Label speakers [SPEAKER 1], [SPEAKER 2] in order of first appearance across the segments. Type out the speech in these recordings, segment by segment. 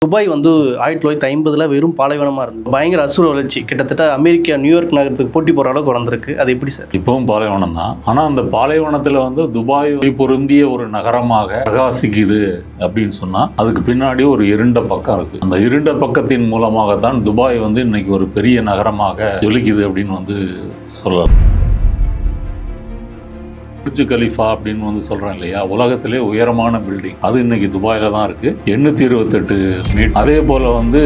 [SPEAKER 1] Dubai வந்து 1950 வெறும் பாலைவனமாக இருந்தது. பயங்கர அசுர வளர்ச்சி, கிட்டத்தட்ட அமெரிக்கா நியூயார்க் நகரத்துக்கு போட்டி போகிற அளவுக்கு வளர்ந்துருக்கு. அது எப்படி சார்?
[SPEAKER 2] இப்பவும் பாலைவனம் தான். ஆனால் அந்த பாலைவனத்தில் வந்து துபாய் பொருந்திய ஒரு நகரமாக பிரகாசிக்குது அப்படின்னு சொன்னால் அதுக்கு பின்னாடி ஒரு இருண்ட பக்கம் இருக்குது. அந்த இருண்ட பக்கத்தின் மூலமாகத்தான் துபாய் வந்து இன்னைக்கு ஒரு பெரிய நகரமாக ஜொலிக்குது அப்படின்னு வந்து சொல்லலாம். புர்ஜ் கலிஃபா அப்படின்னு வந்து சொல்கிறேன் இல்லையா, உலகத்திலே உயரமான பில்டிங் அது இன்னைக்கு துபாயில் தான் இருக்குது, 828 மீட்டர். அதே போல் வந்து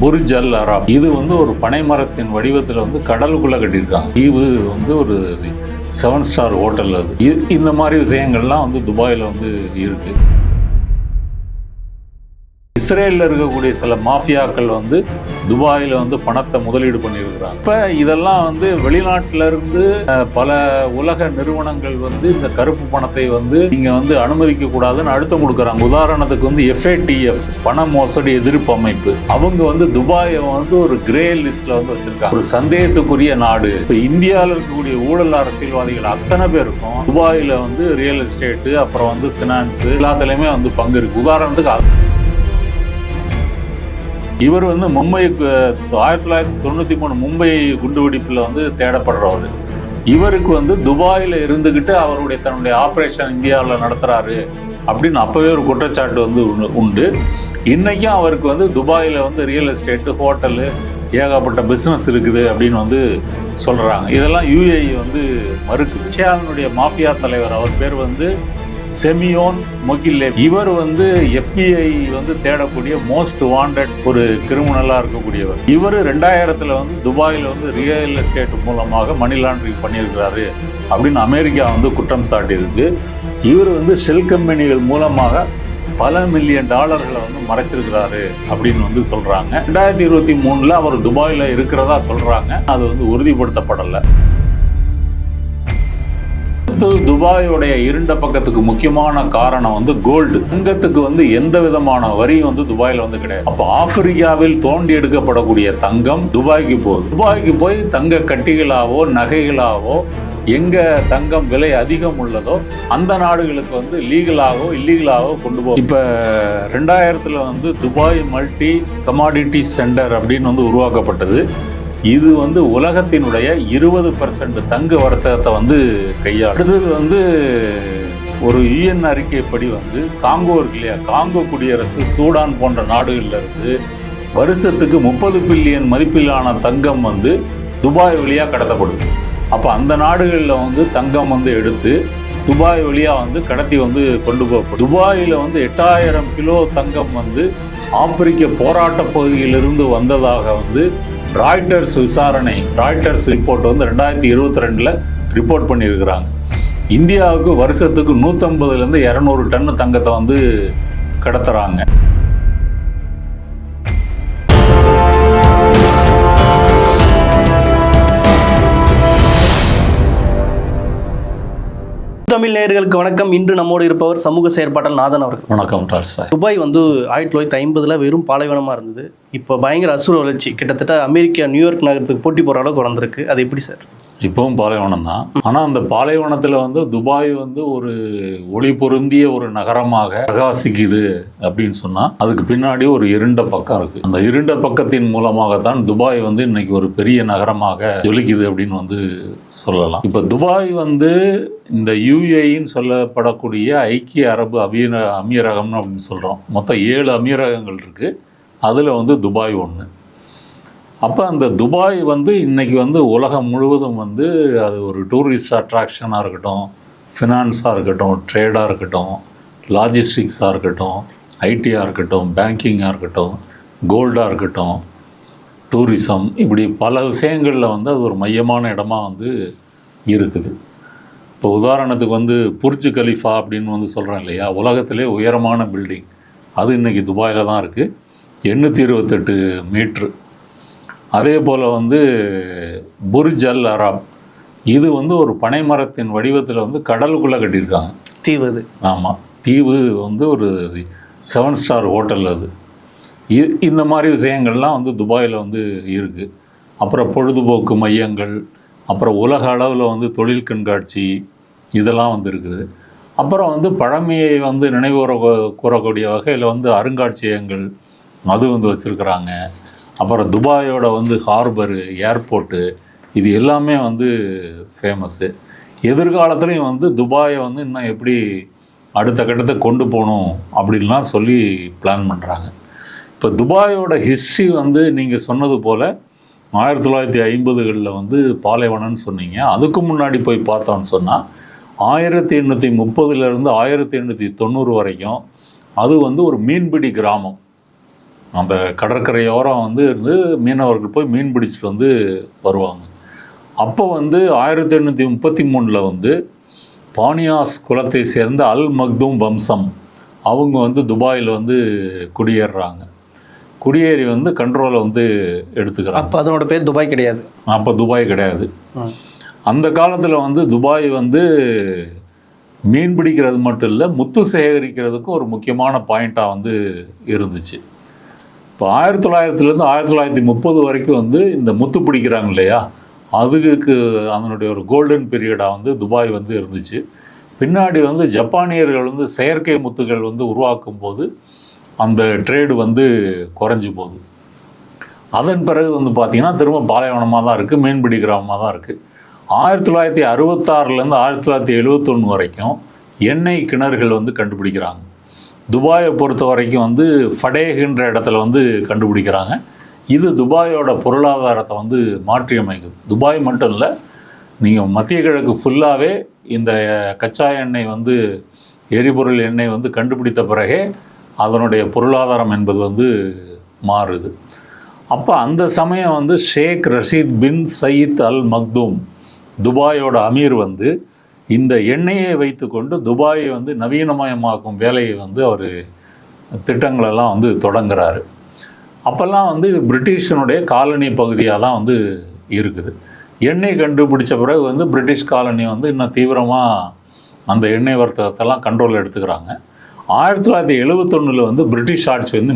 [SPEAKER 2] புர்ஜ் அல் அரப், இது வந்து ஒரு பனைமரத்தின் வடிவத்தில் வந்து கடலுக்குள்ளே கட்டியிருக்காங்க. தீவு வந்து ஒரு 7 ஸ்டார் ஹோட்டல். அது இந்த மாதிரி விஷயங்கள்லாம் வந்து துபாயில் வந்து இருக்குது. இஸ்ரேலில் இருக்கக்கூடிய சில மாஃபியாக்கள் வந்து துபாயில் வந்து பணத்தை முதலீடு பண்ணியிருக்கிறாங்க. இப்போ இதெல்லாம் வந்து வெளிநாட்டிலிருந்து பல உலக நிறுவனங்கள் வந்து இந்த கருப்பு பணத்தை வந்து நீங்கள் வந்து அனுமதிக்க கூடாதுன்னு அழுத்தம் கொடுக்குறாங்க. உதாரணத்துக்கு வந்து FATF, பண மோசடி எதிர்ப்பு அமைப்பு, அவங்க வந்து துபாயை வந்து ஒரு கிரே லிஸ்ட்ல வந்து வச்சிருக்காங்க, ஒரு சந்தேகத்துக்குரிய நாடு. இப்போ இந்தியாவில் இருக்கக்கூடிய ஊழல் அரசியல்வாதிகள் அத்தனை பேருக்கும் துபாயில் வந்து ரியல் எஸ்டேட்டு, அப்புறம் வந்து ஃபினான்ஸு, எல்லாத்துலேயுமே வந்து பங்கு இருக்கு. உதாரணத்துக்கு இவர் வந்து மும்பை 1993 மும்பை குண்டுவெடிப்பில் வந்து தேடப்படுறவர். இவருக்கு வந்து துபாயில் இருந்துக்கிட்டு அவருடைய தன்னுடைய ஆப்ரேஷன் இந்தியாவில் நடத்துகிறாரு அப்படின்னு அப்போவே ஒரு குற்றச்சாட்டு வந்து உண்டு. இன்றைக்கும் அவருக்கு வந்து துபாயில் வந்து ரியல் எஸ்டேட்டு, ஹோட்டலு, ஏகப்பட்ட பிஸ்னஸ் இருக்குது அப்படின்னு வந்து சொல்கிறாங்க. இதெல்லாம் UAE வந்து மறுக்குது. ரஷ்யாவினுடைய மாஃபியா தலைவர், அவர் பேர் வந்து செமியோன் மொகில்லேவ். இவர் வந்து FBI வந்து தேடக்கூடிய மோஸ்ட் வாண்டட் ஒரு கிரிமினலாக இருக்கக்கூடியவர். இவர் 2000 வந்து துபாயில் வந்து ரியல் எஸ்டேட் மூலமாக மணி லாண்டரிங் பண்ணியிருக்கிறாரு அப்படின்னு அமெரிக்கா வந்து குற்றம் சாட்டியிருக்கு. இவர் வந்து ஷெல் கம்பெனிகள் மூலமாக பல மில்லியன் டாலர்களை வந்து மறைச்சிருக்கிறாரு அப்படின்னு வந்து சொல்கிறாங்க. 2023 அவர் துபாயில் இருக்கிறதா சொல்கிறாங்க. அது வந்து உறுதிப்படுத்தப்படலை. துபாயோடைய இருண்ட பக்கத்துக்கு முக்கியமான காரணம் வந்து கோல்டு. தங்கத்துக்கு வந்து எந்த விதமான வரியும் வந்து துபாயில வந்து கிடையாது. அப்போ ஆப்பிரிக்காவில் தோண்டி எடுக்கப்படக்கூடிய தங்கம் துபாய்க்கு போகுது. துபாய்க்கு போய் தங்க கட்டிகளாவோ நகைகளாவோ எங்க தங்கம் விலை அதிகம் உள்ளதோ அந்த நாடுகளுக்கு வந்து லீகலாகவோ இல்லீகலாகவோ கொண்டு போகும். இப்போ 2000 வந்து துபாய் மல்டி கமாடிட்டி சென்டர் அப்படின்னு வந்து உருவாக்கப்பட்டது. இது வந்து உலகத்தினுடைய 20% தங்க வர்த்தகத்தை வந்து கையாளும். அடுத்தது வந்து ஒரு UN அறிக்கைப்படி வந்து காங்கோ இருக்கு இல்லையா, காங்கோ குடியரசு, சூடான் போன்ற நாடுகளில் இருந்து வருஷத்துக்கு 30 பில்லியன் மதிப்பிலான தங்கம் வந்து துபாய் வழியாக கடத்தப்படுது. அப்போ அந்த நாடுகளில் வந்து தங்கம் வந்து எடுத்து துபாய் வழியாக வந்து கடத்தி வந்து கொண்டு போகப்படும். துபாயில் வந்து 8000 கிலோ தங்கம் வந்து ஆப்பிரிக்க போராட்ட பகுதியிலிருந்து வந்ததாக வந்து ராய்ட்டர்ஸ் ரிப்போர்ட் வந்து 2022 ரிப்போர்ட் பண்ணியிருக்கிறாங்க. இந்தியாவுக்கு வருஷத்துக்கு 150 to 200 டன் தங்கத்தை வந்து கடத்துறாங்க.
[SPEAKER 1] தமிழ் நேயர்களுக்கு வணக்கம். இன்று நம்மோடு இருப்பவர் சமூக செயற்பாட்டாளர் நாதன் அவர்கள்.
[SPEAKER 2] வணக்கம் டால்ஸ்டாய்.
[SPEAKER 1] துபாய் வந்து 1950 வெறும் பாலைவனமாக இருந்தது. இப்போ பயங்கர அசுர வளர்ச்சி, கிட்டத்தட்ட அமெரிக்கா நியூயார்க் நகரத்துக்கு போட்டி போகிற அளவுக்கு வளர்ந்துருக்கு. அது எப்படி சார்?
[SPEAKER 2] இப்பவும் பாலைவனம் தான். ஆனால் அந்த பாலைவனத்தில் வந்து துபாய் வந்து ஒரு ஒளி பொருந்திய ஒரு நகரமாக பிரகாசிக்குது அப்படின்னு சொன்னால் அதுக்கு பின்னாடி ஒரு இருண்ட பக்கம் இருக்குது. அந்த இருண்ட பக்கத்தின் மூலமாகத்தான் துபாய் வந்து இன்னைக்கு ஒரு பெரிய நகரமாக ஜொலிக்குது அப்படின்னு வந்து சொல்லலாம். இப்போ துபாய் வந்து இந்த UAEன்னு சொல்லப்படக்கூடிய ஐக்கிய அரபு அமீரகம்னு அப்படின்னு சொல்கிறோம். மொத்தம் 7 அமீரகங்கள் இருக்குது. அதில் வந்து துபாய் ஒன்று. அப்போ அந்த துபாய் வந்து இன்றைக்கி வந்து உலகம் முழுவதும் வந்து அது ஒரு டூரிஸ்ட் அட்ராக்ஷனாக இருக்கட்டும், ஃபினான்ஸாக இருக்கட்டும், ட்ரேடாக இருக்கட்டும், லாஜிஸ்டிக்ஸாக இருக்கட்டும், ஐடியாக இருக்கட்டும், பேங்கிங்காக இருக்கட்டும், கோல்டாக இருக்கட்டும், டூரிசம், இப்படி பல விஷயங்களில் வந்து அது ஒரு மையமான இடமா வந்து இருக்குது. இப்போ உதாரணத்துக்கு வந்து புர்ஜ் கலிஃபா அப்படின்னு வந்து சொல்கிறேன் இல்லையா, உலகத்திலே உயரமான பில்டிங் அது இன்றைக்கி துபாயில் தான் இருக்குது, 828 மீட்ரு. அதே போல் வந்து புர்ஜ் அல் அரப், இது வந்து ஒரு பனைமரத்தின் வடிவத்தில் வந்து கடலுக்குள்ளே கட்டியிருக்காங்க.
[SPEAKER 1] தீவு அது.
[SPEAKER 2] ஆமாம், தீவு வந்து ஒரு 7 ஸ்டார் ஹோட்டல். அது இந்த மாதிரி விஷயங்கள்லாம் வந்து துபாயில் வந்து இருக்குது. அப்புறம் பொழுதுபோக்கு மையங்கள், அப்புறம் உலக அளவில் வந்து தொழில் கண்காட்சி, இதெல்லாம் வந்து இருக்குது. அப்புறம் வந்து பழமையை வந்து கூறக்கூடிய வகையில் வந்து அருங்காட்சியகங்கள் அது வந்து வச்சுருக்குறாங்க. அப்புறம் துபாயோட வந்து ஹார்பரு, ஏர்போர்ட்டு, இது எல்லாமே வந்து ஃபேமஸ்ஸு. எதிர்காலத்துலேயும் வந்து துபாயை வந்து இன்னும் எப்படி அடுத்த கட்டத்தை கொண்டு போகணும் அப்படின்லாம் சொல்லி பிளான் பண்ணுறாங்க. இப்போ துபாயோட ஹிஸ்ட்ரி வந்து நீங்கள் சொன்னது போல் 1950களில் வந்து பாலைவனம்னு சொன்னீங்க. அதுக்கு முன்னாடி போய் பார்த்தோன்னு சொன்னால் 1830 1890 வரைக்கும் அது வந்து ஒரு மீன்பிடி கிராமம். அந்த கடற்கரையோரம் வந்து இருந்து மீனவர்கள் போய் மீன் பிடிச்சிட்டு வந்து வருவாங்க. அப்போ வந்து 1833 வந்து பானியாஸ் குலத்தை சேர்ந்த அல் மக்தூம் வம்சம் அவங்க வந்து துபாயில் வந்து குடியேறுறாங்க. குடியேறி வந்து கண்ட்ரோலை வந்து எடுத்துக்கிறாங்க.
[SPEAKER 1] அப்போ அதனோட பேர் துபாய் கிடையாது.
[SPEAKER 2] அப்போ துபாய் கிடையாது. அந்த காலத்தில் வந்து துபாய் வந்து மீன் பிடிக்கிறது மட்டும் இல்லை, முத்து சேகரிக்கிறதுக்கு ஒரு முக்கியமான பாயிண்ட்டாக வந்து இருந்துச்சு. இப்போ 1900லேருந்து 1930 வரைக்கும் வந்து இந்த முத்து பிடிக்கிறாங்க இல்லையா, அதுக்கு அதனுடைய ஒரு கோல்டன் பீரியடாக வந்து துபாய் வந்து இருந்துச்சு. பின்னாடி வந்து ஜப்பானியர்கள் வந்து செயற்கை முத்துகள் வந்து உருவாக்கும் போது அந்த ட்ரேடு வந்து குறைஞ்சி போகுது. அதன் பிறகு வந்து பார்த்திங்கன்னா திரும்ப பாலைவனமாக தான் இருக்குது, மீன்பிடி கிராமமாக தான் இருக்குது. 1966லேருந்து 1971 வரைக்கும் எண்ணெய் கிணறுகள் வந்து கண்டுபிடிக்கிறாங்க. துபாயை பொறுத்த வரைக்கும் வந்து ஃபடேகின்ற இடத்துல வந்து கண்டுபிடிக்கிறாங்க. இது துபாயோட பொருளாதாரத்தை வந்து மாற்றி அமைக்குது. துபாய் மட்டும் இல்லை, நீங்கள் மத்திய கிழக்கு ஃபுல்லாகவே இந்த கச்சா எண்ணெய் வந்து எரிபொருள் எண்ணெய் வந்து கண்டுபிடித்த பிறகே அதனுடைய பொருளாதாரம் என்பது வந்து மாறுது. அப்போ அந்த சமயம் வந்து ஷேக் ரஷீத் பின் சயீத் அல் மக்தூம் துபாயோட அமீர் வந்து இந்த எண்ணெயை வைத்துக்கொண்டு துபாயை வந்து நவீனமயமாக்கும் வேலையை வந்து அவர் திட்டங்களெல்லாம் வந்து தொடங்குறாரு. அப்போல்லாம் வந்து இது பிரிட்டிஷனுடைய காலனி பகுதியாக தான் வந்து இருக்குது. எண்ணெய் கண்டுபிடிச்ச பிறகு வந்து பிரிட்டிஷ் காலனி வந்து இன்னும் தீவிரமாக அந்த எண்ணெய் வர்த்தகத்தெல்லாம் கண்ட்ரோல் எடுத்துக்கிறாங்க. 1971 வந்து பிரிட்டிஷ் ஆட்சி வந்து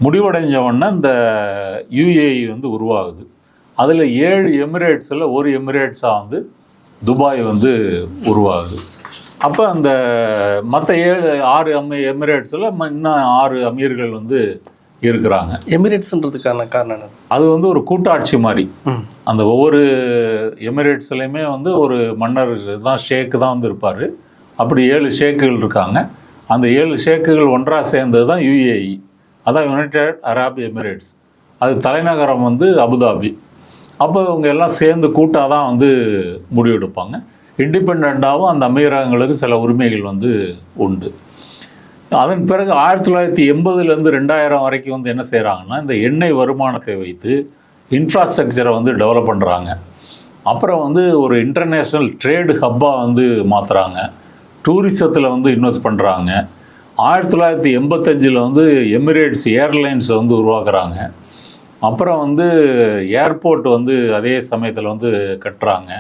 [SPEAKER 2] முடிவடைஞ்ச உடனே இந்த யுஏஇ வந்து உருவாகுது. அதில் 7 எமிரேட்ஸில் ஒரு எமிரேட்ஸாக வந்து துபாய் வந்து உருவாகுது. அப்போ அந்த மற்ற 6 எமிரேட்ஸில் இன்னும் 6 அமீர்கள் வந்து இருக்கிறாங்க.
[SPEAKER 1] எமிரேட்ஸ்ன்றதுக்கான காரணம் என்ன?
[SPEAKER 2] அது வந்து ஒரு கூட்டாட்சி மாதிரி. அந்த ஒவ்வொரு எமிரேட்ஸ்லையுமே வந்து ஒரு மன்னர் தான், ஷேக்கு தான் வந்து இருப்பார். அப்படி 7 ஷேக்குகள் இருக்காங்க. அந்த 7 ஷேக்குகள் ஒன்றாக சேர்ந்தது தான் யுஏஇ, அதான் யுனைடெட் அரப் எமிரேட்ஸ். அது தலைநகரம் வந்து அபுதாபி. அப்போ இவங்க எல்லாம் சேர்ந்து கூட்டாக தான் வந்து முடிவெடுப்பாங்க. இண்டிபெண்ட்டாகவும் அந்த அமீரகங்களுக்கு சில உரிமைகள் வந்து உண்டு. அதன் பிறகு 1980லேருந்து 2000 வரைக்கும் வந்து என்ன செய்கிறாங்கன்னா, இந்த எண்ணெய் வருமானத்தை வைத்து இன்ஃப்ராஸ்ட்ரக்சரை வந்து டெவலப் பண்ணுறாங்க. அப்புறம் வந்து ஒரு இன்டர்நேஷ்னல் ட்ரேடு ஹப்பாக வந்து மாற்றுறாங்க. டூரிசத்தில் வந்து இன்வெஸ்ட் பண்ணுறாங்க. 1985 வந்து எமிரேட்ஸ் ஏர்லைன்ஸை வந்து உருவாக்குறாங்க. அப்புறம் வந்து ஏர்போர்ட் வந்து அதே சமயத்தில் வந்து கட்டுறாங்க.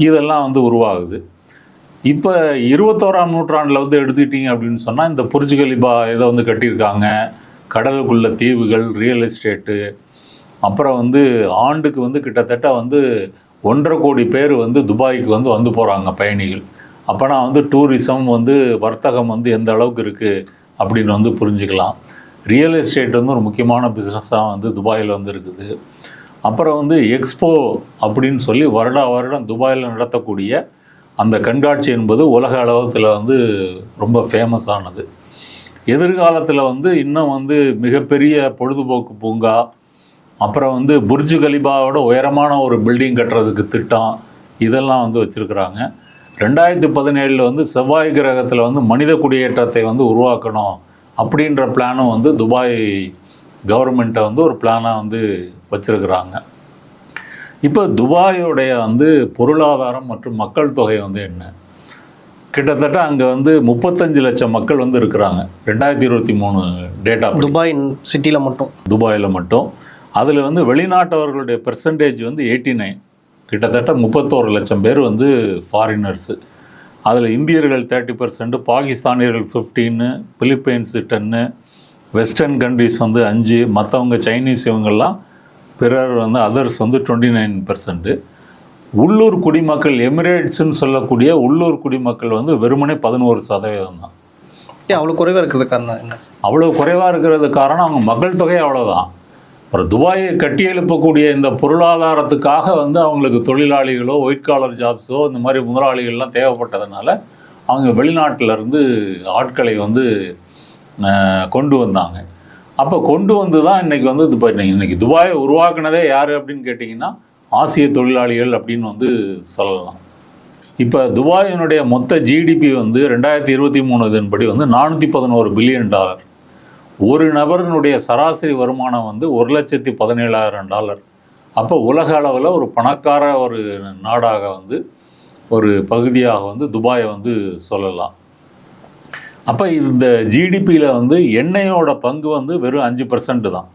[SPEAKER 2] இதெல்லாம் வந்து உருவாகுது. இப்போ 21ஆம் நூற்றாண்டில் வந்து எடுத்துக்கிட்டிங்க அப்படின்னு சொன்னால், இந்த புர்ஜ் கலிபா இதை வந்து கட்டியிருக்காங்க. கடலுக்குள்ள தீவுகள், ரியல் எஸ்டேட்டு, அப்புறம் வந்து ஆண்டுக்கு வந்து கிட்டத்தட்ட வந்து 1.5 கோடி பேர் வந்து துபாய்க்கு வந்து போகிறாங்க பயணிகள். அப்போனா வந்து டூரிசம் வந்து வர்த்தகம் வந்து எந்த அளவுக்கு இருக்குது அப்படின்னு வந்து புரிஞ்சுக்கலாம். ரியல் எஸ்டேட் வந்து ஒரு முக்கியமான பிஸ்னஸாக வந்து துபாயில் வந்து இருக்குது. அப்புறம் வந்து எக்ஸ்போ அப்படின்னு சொல்லி வருடம் துபாயில் நடத்தக்கூடிய அந்த கண்காட்சி என்பது உலக அளவத்தில் வந்து ரொம்ப ஃபேமஸானது. எதிர்காலத்தில் வந்து இன்னும் வந்து மிகப்பெரிய பொழுதுபோக்கு பூங்கா, அப்புறம் வந்து புர்ஜ் கலிபாவோட உயரமான ஒரு பில்டிங் கட்டுறதுக்கு திட்டம், இதெல்லாம் வந்து வச்சுருக்குறாங்க. 2017 வந்து செவ்வாய் கிரகத்தில் வந்து மனித குடியேற்றத்தை வந்து உருவாக்கணும் அப்படின்ற பிளானும் வந்து துபாய் கவர்மெண்ட்டை வந்து ஒரு பிளானாக வந்து வச்சுருக்குறாங்க. இப்போ துபாயோடைய வந்து பொருளாதாரம் மற்றும் மக்கள் தொகை வந்து என்ன? கிட்டத்தட்ட அங்கே வந்து 35 லட்சம் மக்கள் வந்து இருக்கிறாங்க 2023 டேட்டா. துபாயில் மட்டும் அதில் வந்து வெளிநாட்டவர்களுடைய பெர்சன்டேஜ் வந்து 89. கிட்டத்தட்ட 31 லட்சம் பேர் வந்து ஃபாரினர்ஸு. அதில் இந்தியர்கள் 30%, பாகிஸ்தானியர்கள் 15, பிலிப்பைன்ஸ் 10, வெஸ்டர்ன் கண்ட்ரிஸ் வந்து 5, மற்றவங்க சைனீஸ் இவங்கெல்லாம் பிறர் வந்து அதர்ஸ் வந்து 29%. உள்ளூர் குடிமக்கள் எமிரேட்ஸ்ன்னு சொல்லக்கூடிய உள்ளூர் குடிமக்கள் வந்து வெறுமனே 11% தான்.
[SPEAKER 1] அவ்வளோ குறைவாக இருக்கிறது காரணம் என்ன?
[SPEAKER 2] அவ்வளோ குறைவாக இருக்கிறது காரணம் அவங்க மக்கள் தொகை அவ்வளோதான். அப்புறம் துபாயை கட்டியெழுப்பக்கூடிய இந்த பொருளாதாரத்துக்காக வந்து அவங்களுக்கு தொழிலாளிகளோ ஒயிட் காலர் ஜாப்ஸோ இந்த மாதிரி முதலாளிகள்லாம் தேவைப்பட்டதுனால அவங்க வெளிநாட்டிலேருந்து ஆட்களை வந்து கொண்டு வந்தாங்க. அப்போ கொண்டு வந்து தான் இன்றைக்கி வந்து இன்றைக்கி துபாயை உருவாக்குனதே யார் அப்படின்னு கேட்டிங்கன்னா ஆசிய தொழிலாளிகள் அப்படின்னு வந்து சொல்லலாம். இப்போ துபாயினுடைய மொத்த ஜிடிபி வந்து 2023 இதன்படி வந்து $411 பில்லியன். ஒரு நபரினுடைய சராசரி வருமானம் வந்து $1,17,000. அப்போ உலக அளவில் ஒரு பணக்கார ஒரு நாடாக வந்து ஒரு பகுதியாக வந்து துபாயை வந்து சொல்லலாம். அப்போ இந்த ஜிடிபியில் வந்து எண்ணெயோட பங்கு வந்து வெறும் 5% தான்.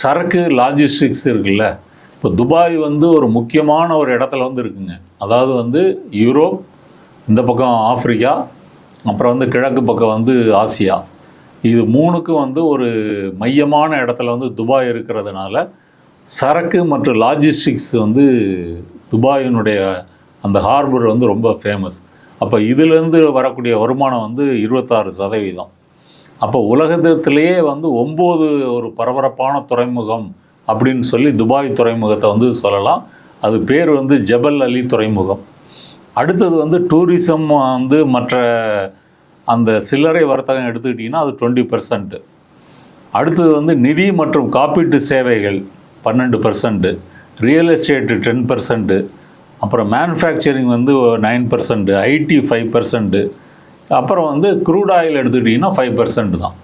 [SPEAKER 2] சரக்கு லாஜிஸ்டிக்ஸ் இருக்குல்ல, இப்போ துபாய் வந்து ஒரு முக்கியமான ஒரு இடத்துல வந்து இருக்குங்க. அதாவது வந்து யூரோப், இந்த பக்கம் ஆப்பிரிக்கா, அப்புறம் வந்து கிழக்கு பக்கம் வந்து ஆசியா, இது மூணுக்கும் வந்து ஒரு மையமான இடத்துல வந்து துபாய் இருக்கிறதுனால சரக்கு மற்றும் லாஜிஸ்டிக்ஸ் வந்து துபாயினுடைய அந்த ஹார்பர் வந்து ரொம்ப ஃபேமஸ். அப்போ இதிலேருந்து வரக்கூடிய வருமானம் வந்து 26%. அப்போ உலகத்திலேயே வந்து 9 ஒரு பரபரப்பான துறைமுகம் அப்படின்னு சொல்லி துபாய் துறைமுகத்தை வந்து சொல்லலாம். அது பேர் வந்து ஜபல் அலி துறைமுகம். அடுத்தது வந்து டூரிசம் வந்து மற்ற அந்த சில்லறை வர்த்தகம் எடுத்துக்கிட்டிங்கன்னா அது 20%. அடுத்தது வந்து நிதி மற்றும் காப்பீட்டு சேவைகள் 12%, ரியல் எஸ்டேட்டு 10%, அப்புறம் மேனுஃபேக்சரிங் வந்து 9%, ஐடி 5%, அப்புறம் வந்து க்ரூட் ஆயில் எடுத்துக்கிட்டிங்கன்னா 5% தான்.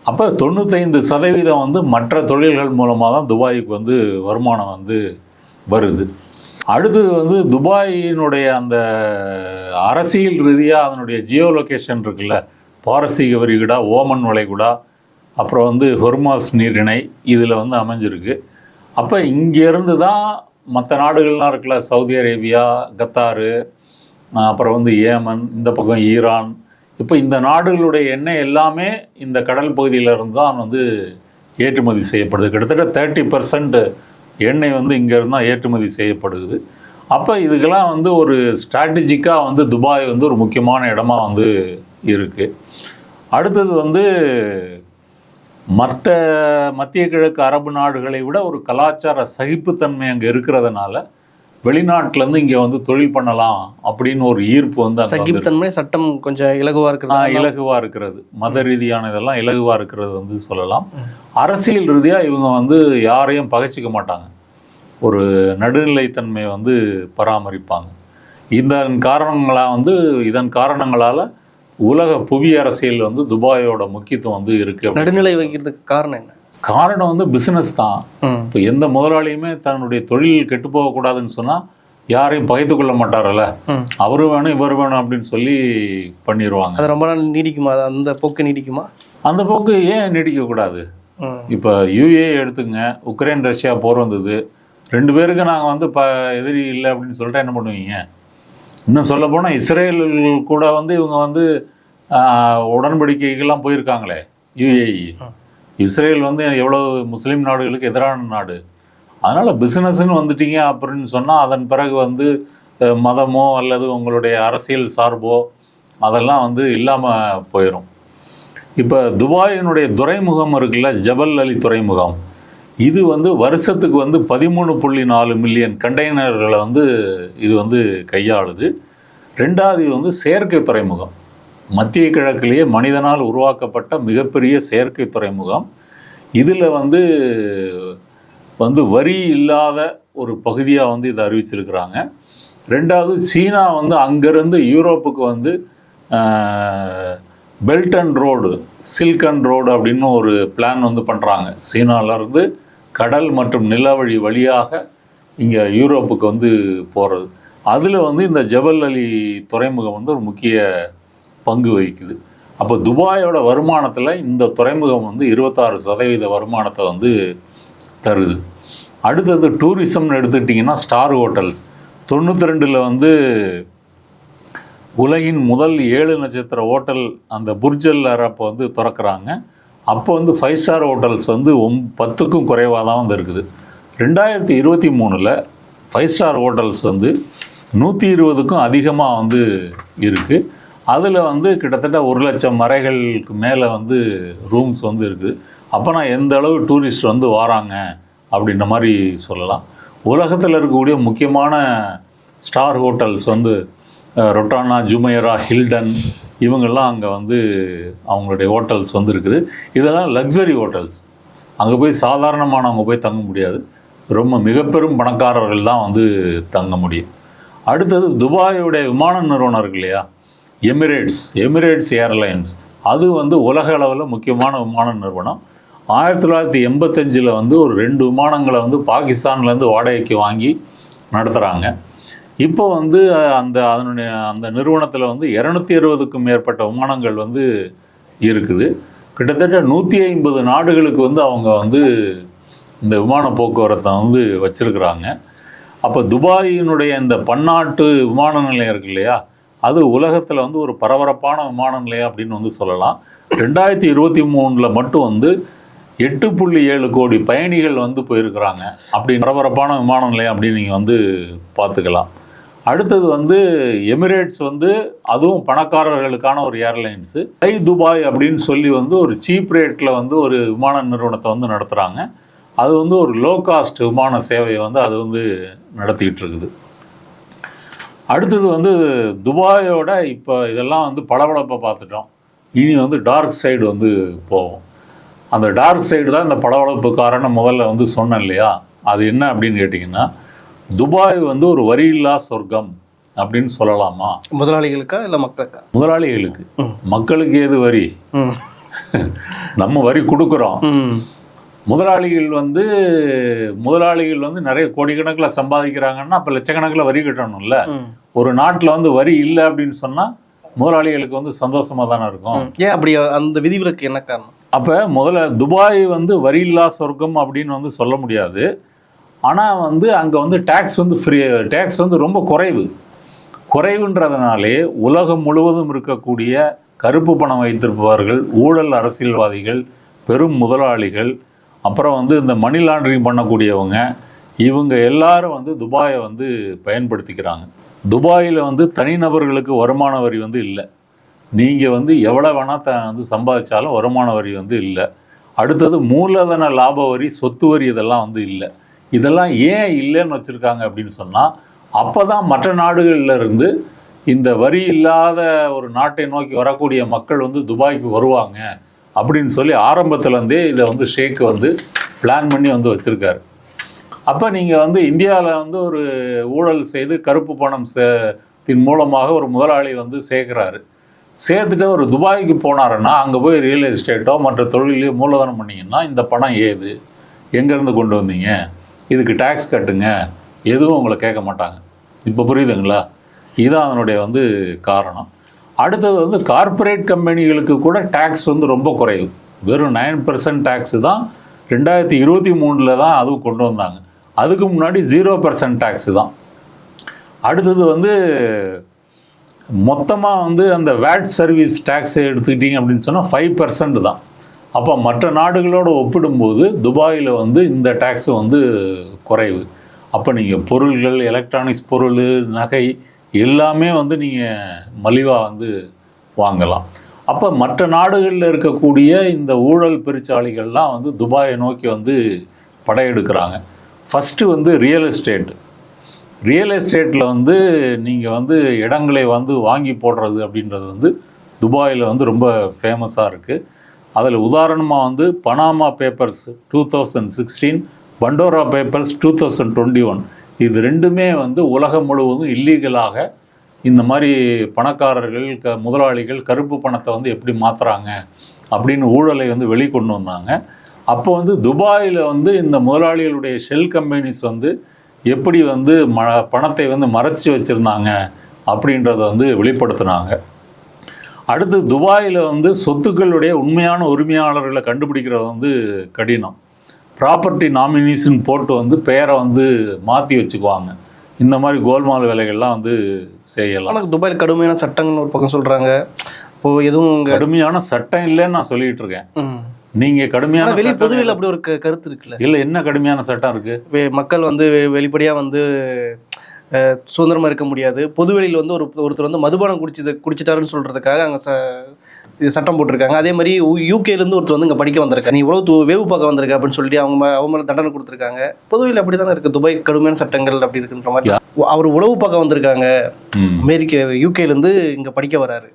[SPEAKER 2] அப்போ 95% வந்து மற்ற தொழில்கள் மூலமாக தான் துபாய்க்கு வந்து வருமானம் வந்து வருது. அடுத்தது வந்து துபாயினுடைய அந்த அரசியல் ரீதியாக அதனுடைய ஜியோ லொக்கேஷன் இருக்குல்ல, பாரசீக விரிகுடா, ஓமன் வளைகுடா, அப்புறம் வந்து ஹொர்மாஸ் நீரிணை, இதில் வந்து அமைஞ்சிருக்கு. அப்போ இங்கேருந்து தான் மற்ற நாடுகள்லாம் இருக்குல்ல, சவுதி அரேபியா, கத்தாரு, அப்புறம் வந்து ஏமன், இந்த பக்கம் ஈரான், இப்போ இந்த நாடுகளுடைய எண்ணெய் எல்லாமே இந்த கடல் பகுதியிலிருந்து தான் வந்து ஏற்றுமதி செய்யப்படுது. கிட்டத்தட்ட 30% எண்ணெய் வந்து இங்கேருந்து தான் ஏற்றுமதி செய்யப்படுது. அப்போ இதுக்கெல்லாம் வந்து ஒரு ஸ்ட்ராட்டஜிக்காக வந்து துபாய் வந்து ஒரு முக்கியமான இடமா வந்து இருக்குது. அடுத்தது வந்து மற்ற மத்திய கிழக்கு அரபு நாடுகளை விட ஒரு கலாச்சார சகிப்புத்தன்மை அங்கே இருக்கிறதுனால வெளிநாட்டிலேருந்து இங்கே வந்து தொழில் பண்ணலாம் அப்படின்னு ஒரு ஈர்ப்பு வந்து
[SPEAKER 1] சகிப்புத்தன்மை, சட்டம் கொஞ்சம்
[SPEAKER 2] இலகுவாக இருக்கிறது, மத ரீதியான இதெல்லாம் இலகுவாக இருக்கிறது வந்து சொல்லலாம். அரசியல் ரீதியாக இவங்க வந்து யாரையும் பகைச்சிக்க மாட்டாங்க, ஒரு நடுநிலைத்தன்மையை வந்து பராமரிப்பாங்க. இதன் காரணங்களால் உலக புவி அரசியல் வந்து துபாயோட முக்கியத்துவம் வந்து இருக்குது.
[SPEAKER 1] நடுநிலை வைக்கிறதுக்கு காரணம் என்ன?
[SPEAKER 2] காரணம் வந்து பிஸ்னஸ் தான். இப்போ எந்த முதலாளியுமே தன்னுடைய தொழில் கெட்டு போகக்கூடாதுன்னு சொன்னால் யாரையும் பகைத்து கொள்ள மாட்டாரல்ல, அவரு வேணும் இவர் வேணும் அப்படின்னு சொல்லி பண்ணிடுவாங்க.
[SPEAKER 1] அது ரொம்ப நாள் நீடிக்குமா? அந்த போக்கு நீடிக்குமா?
[SPEAKER 2] அந்த போக்கு ஏன் நீடிக்கக்கூடாது? இப்போ யூஏ எடுத்துங்க, உக்ரைன் ரஷ்யா போர் வந்தது, 2 பேருக்கு நாங்கள் வந்து எதிரி இல்லை அப்படின்னு சொல்லிட்டு என்ன பண்ணுவீங்க? இன்னும் சொல்ல போனால் இஸ்ரேல் கூட வந்து இவங்க வந்து உடன்படிக்கைகள்லாம் போயிருக்காங்களே யூஏஇ. இஸ்ரேல் வந்து எவ்வளோ முஸ்லீம் நாடுகளுக்கு எதிரான நாடு. அதனால் பிஸ்னஸ்ன்னு வந்துட்டீங்க அப்படின்னு சொன்னால் அதன் பிறகு வந்து மதமோ அல்லது உங்களுடைய அரசியல் சார்போ அதெல்லாம் வந்து இல்லாமல் போயிடும். இப்போ துபாயினுடைய துறைமுகம் இருக்குல்ல, ஜபல் அலி துறைமுகம், இது வந்து வருஷத்துக்கு வந்து 13.4 மில்லியன் கண்டெய்னர்களை வந்து இது வந்து கையாளுது. 2வது இது வந்து செயற்கை துறைமுகம், மத்திய கிழக்கிலேயே மனிதனால் உருவாக்கப்பட்ட மிகப்பெரிய செயற்கை துறைமுகம். இதில் வந்து வரி இல்லாத ஒரு பகுதியாக வந்து இதை அறிவிச்சிருக்கிறாங்க. 2வது சீனா வந்து அங்கேருந்து யூரோப்புக்கு வந்து belt and road, silk and road அப்படின்னு ஒரு பிளான் வந்து பண்ணுறாங்க. சீனாவிலேருந்து கடல் மற்றும் நிலவழி வழியாக இங்கே யூரோப்புக்கு வந்து போகிறது. அதில் வந்து இந்த ஜபல் அலி துறைமுகம் வந்து ஒரு முக்கிய பங்கு வகிக்குது. அப்போ துபாயோட வருமானத்தில் இந்த துறைமுகம் வந்து 26% வருமானத்தை வந்து தருது. அடுத்தது டூரிசம்னு எடுத்துக்கிட்டிங்கன்னா ஸ்டார் ஹோட்டல்ஸ் 92 வந்து உலகின் முதல் 7 நட்சத்திர ஹோட்டல் அந்த புர்ஜல் அரப்போ வந்து திறக்கிறாங்க. அப்போ வந்து 5 ஸ்டார் ஹோட்டல்ஸ் வந்து 10க்கும் குறைவாக தான் வந்து இருக்குது. 2023 5 ஸ்டார் ஹோட்டல்ஸ் வந்து 120க்கும் அதிகமாக வந்து இருக்குது. அதில் வந்து கிட்டத்தட்ட 1 லட்சம் அறைகளுக்கு மேலே வந்து ரூம்ஸ் வந்து இருக்குது. அப்போ நான் எந்த அளவு டூரிஸ்ட் வந்து வராங்க அப்படின்ற மாதிரி சொல்லலாம். உலகத்தில் இருக்கக்கூடிய முக்கியமான ஸ்டார் ஹோட்டல்ஸ் வந்து ரொட்டானா, ஜுமைரா, ஹில்டன் இவங்கெல்லாம் அங்கே வந்து அவங்களுடைய ஹோட்டல்ஸ் வந்து இருக்குது. இதெல்லாம் லக்ஸரி ஹோட்டல்ஸ். அங்கே போய் சாதாரணமானவங்க போய் தங்க முடியாது. ரொம்ப மிகப்பெரும் பணக்காரர்கள் தான் வந்து தங்க முடியும். அடுத்தது துபாயோடைய விமான நிறுவனம் இருக்கு இல்லையா, எமிரேட்ஸ் ஏர்லைன்ஸ். அது வந்து உலக அளவில் முக்கியமான விமான நிறுவனம். 1985 வந்து ஒரு 2 விமானங்களை வந்து பாகிஸ்தான்லேருந்து வாடகைக்கு வாங்கி நடத்துகிறாங்க. இப்போ வந்து அந்த நிறுவனத்தில் வந்து 260க்கும் மேற்பட்ட விமானங்கள் வந்து இருக்குது. கிட்டத்தட்ட 150 நாடுகளுக்கு வந்து அவங்க வந்து இந்த விமான போக்குவரத்தை வந்து வச்சுருக்குறாங்க. அப்போ துபாயினுடைய இந்த பன்னாட்டு விமான நிலையம் இருக்கு இல்லையா, அது உலகத்தில் வந்து ஒரு பரபரப்பான விமான நிலையம் அப்படின்னு வந்து சொல்லலாம். 2023 மட்டும் வந்து 8.7 கோடி பயணிகள் வந்து போயிருக்கிறாங்க. அப்படி பரபரப்பான விமான நிலையம் அப்படின்னு நீங்கள் வந்து பார்த்துக்கலாம். அடுத்தது வந்து எமிரேட்ஸ் வந்து அதுவும் பணக்காரர்களுக்கான ஒரு ஏர்லைன்ஸு. துபாய் அப்படின்னு சொல்லி வந்து ஒரு சீப் ரேட்டில் வந்து ஒரு விமான நிறுவனத்தை வந்து நடத்துகிறாங்க. அது வந்து ஒரு லோ காஸ்ட் விமான சேவையை வந்து அது வந்து நடத்திக்கிட்டு இருக்குது. அடுத்தது வந்து துபாயோட இப்போ இதெல்லாம் வந்து பளபளப்பை பார்த்துட்டோம். இனி வந்து டார்க் சைடு வந்து போவோம். அந்த டார்க் சைடு தான் இந்த பளபளப்பு காரணம் முதல்ல வந்து சொன்னேன் இல்லையா, அது என்ன அப்படின்னு கேட்டிங்கன்னா, துபாய் வந்து ஒரு வரியில்லா சொர்க்கம் அப்படின்னு சொல்லலாமா?
[SPEAKER 1] முதலாளிகளுக்கா இல்லை மக்களுக்கா?
[SPEAKER 2] முதலாளிகளுக்கு. மக்களுக்கு ஏது வரி? நம்ம வரி கொடுக்குறோம். முதலாளிகள் வந்து நிறைய கோடிக்கணக்கில் சம்பாதிக்கிறாங்கன்னா அப்போ லட்சக்கணக்கில் வரி கட்டணும்ல. ஒரு நாட்டில் வந்து வரி இல்லை அப்படின்னு சொன்னால் முதலாளிகளுக்கு வந்து சந்தோஷமாக தானே இருக்கும்.
[SPEAKER 1] ஏன் அப்படி? அந்த விதிவிலக்கு என்ன காரணம்?
[SPEAKER 2] அப்போ முதல்ல துபாய் வந்து வரியில்லா சொர்க்கம் அப்படின்னு வந்து சொல்ல முடியாது. ஆனால் வந்து அங்கே வந்து டேக்ஸ் வந்து ரொம்ப குறைவுன்றதுனாலே உலகம் முழுவதும் இருக்கக்கூடிய கருப்பு பணம் வைத்திருப்பவர்கள், ஊழல் அரசியல்வாதிகள், பெரும் முதலாளிகள், அப்புறம் வந்து இந்த மணி லாண்டரிங் பண்ணக்கூடியவங்க, இவங்க எல்லாரும் வந்து துபாயை வந்து பயன்படுத்திக்கிறாங்க. துபாயில் வந்து தனிநபர்களுக்கு வருமான வரி வந்து இல்லை. நீங்கள் வந்து எவ்வளோ வேணால் வந்து சம்பாதிச்சாலும் வருமான வரி வந்து இல்லை. அடுத்தது மூலதன லாப வரி, சொத்து வரி இதெல்லாம் வந்து இல்லை. இதெல்லாம் ஏன் இல்லைன்னு வச்சுருக்காங்க அப்படின்னு சொன்னால், அப்போ தான் மற்ற நாடுகளில் இருந்து இந்த வரி இல்லாத ஒரு நாட்டை நோக்கி வரக்கூடிய மக்கள் வந்து துபாய்க்கு வருவாங்க அப்படின்னு சொல்லி ஆரம்பத்துலேருந்தே இதை வந்து ஷேக் வந்து பிளான் பண்ணி வந்து வச்சுருக்காரு. அப்போ நீங்கள் வந்து இந்தியாவில் வந்து ஒரு ஊழல் செய்து கருப்பு பணம் மூலமாக ஒரு முதலாளி வந்து சேர்த்துட்டு ஒரு துபாய்க்கு போனாருன்னா அங்கே போய் ரியல் எஸ்டேட்டோ மற்ற தொழிலையோ மூலதனம் பண்ணிங்கன்னா இந்த பணம் ஏது, எங்கேருந்து கொண்டு வந்தீங்க, இதுக்கு டேக்ஸ் கட்டுங்க, எதுவும் உங்களை கேட்க மாட்டாங்க. இப்போ புரியுதுங்களா? இதுதான் அதனுடைய வந்து காரணம். அடுத்தது வந்து கார்ப்பரேட் கம்பெனிகளுக்கு கூட டேக்ஸ் வந்து ரொம்ப குறைவு. வெறும் 9% டேக்ஸு தான் 2023 தான் அதுவும் கொண்டு வந்தாங்க. அதுக்கு முன்னாடி 0% டேக்ஸு தான். அடுத்தது வந்து மொத்தமாக வந்து அந்த வேட் சர்வீஸ் டேக்ஸை எடுத்துக்கிட்டிங்க அப்படின்னு சொன்னால் 5% தான். அப்போ மற்ற நாடுகளோடு ஒப்பிடும்போது துபாயில் வந்து இந்த டேக்ஸு வந்து குறைவு. அப்போ நீங்கள் பொருள்கள், எலக்ட்ரானிக்ஸ் பொருள், நகை எல்லாமே வந்து நீங்கள் மலிவாக வந்து வாங்கலாம். அப்போ மற்ற நாடுகளில் இருக்கக்கூடிய இந்த ஊழல் பெருச்சாளிகள்லாம் வந்து துபாயை நோக்கி வந்து படையெடுக்கிறாங்க. ஃபஸ்ட்டு வந்து ரியல் எஸ்டேட்டில் வந்து நீங்கள் வந்து இடங்களை வந்து வாங்கி போடுறது அப்படின்றது வந்து துபாயில் வந்து ரொம்ப ஃபேமஸாக இருக்குது. அதில் உதாரணமாக வந்து பனாமா பேப்பர்ஸ் 2016, பண்டோரா பேப்பர்ஸ் 2021, இது ரெண்டுமே வந்து உலகம் முழுவதும் இல்லீகலாக இந்த மாதிரி பணக்காரர்கள், முதலாளிகள் கருப்பு பணத்தை வந்து எப்படி மாற்றுறாங்க அப்படின்னு ஊழலை வந்து வெளிக்கொண்டு வந்தாங்க. அப்போ வந்து துபாயில் வந்து இந்த முதலாளிகளுடைய ஷெல் கம்பெனிஸ் வந்து எப்படி வந்து பணத்தை வந்து மறைச்சி வச்சுருந்தாங்க அப்படின்றத வந்து வெளிப்படுத்தினாங்க. அடுத்து துபாயில் வந்து சொத்துக்களுடைய உண்மையான உரிமையாளர்களை கண்டுபிடிக்கிறது வந்து கடினம். ப்ராப்பர்ட்டி நாமினிஸ்ன்னு போட்டு வந்து பெயரை வந்து மாற்றி வச்சுக்குவாங்க. இந்த மாதிரி கோல்மால் வேலைகள்லாம் வந்து செய்யலாம்.
[SPEAKER 1] ஆனால் துபாயில் கடுமையான சட்டங்கள்னு ஒரு பக்கம் சொல்கிறாங்க. இப்போது எதுவும்
[SPEAKER 2] கடுமையான சட்டம் இல்லைன்னு நான் சொல்லிகிட்டு இருக்கேன். நீங்கள் கடுமையான
[SPEAKER 1] வெளியே பொதுவில் அப்படி ஒரு கருத்து இருக்குல்ல.
[SPEAKER 2] இல்லை, என்ன கடுமையான சட்டம் இருக்குது?
[SPEAKER 1] மக்கள் வந்து வெளிப்படையாக வந்து சுதந்திரமாக இருக்க முடியாது. பொதுவெளியில் வந்து ஒருத்தர் வந்து மதுபானம் குடிச்சிட்டாருன்னு சொல்கிறதுக்காக அங்கே சட்டம் போட்டிருக்காங்க. அதே மாதிரி யூகேலேருந்து ஒருத்தர் வந்து இங்கே படிக்க வந்திருக்காங்க, நீ இவ்வளோ வேவு பார்க்க வந்திருக்க அப்படின்னு சொல்லிட்டு அவங்க மேலே தண்டனை கொடுத்துருக்காங்க. பொதுவெளியில் அப்படி தானே இருக்குது. துபாய் கடுமையான சட்டங்கள் அப்படி இருக்குன்ற மாதிரி. அவர் உளவு பார்க்க வந்திருக்காங்க, யூகேலேருந்து இங்கே படிக்க வராரு,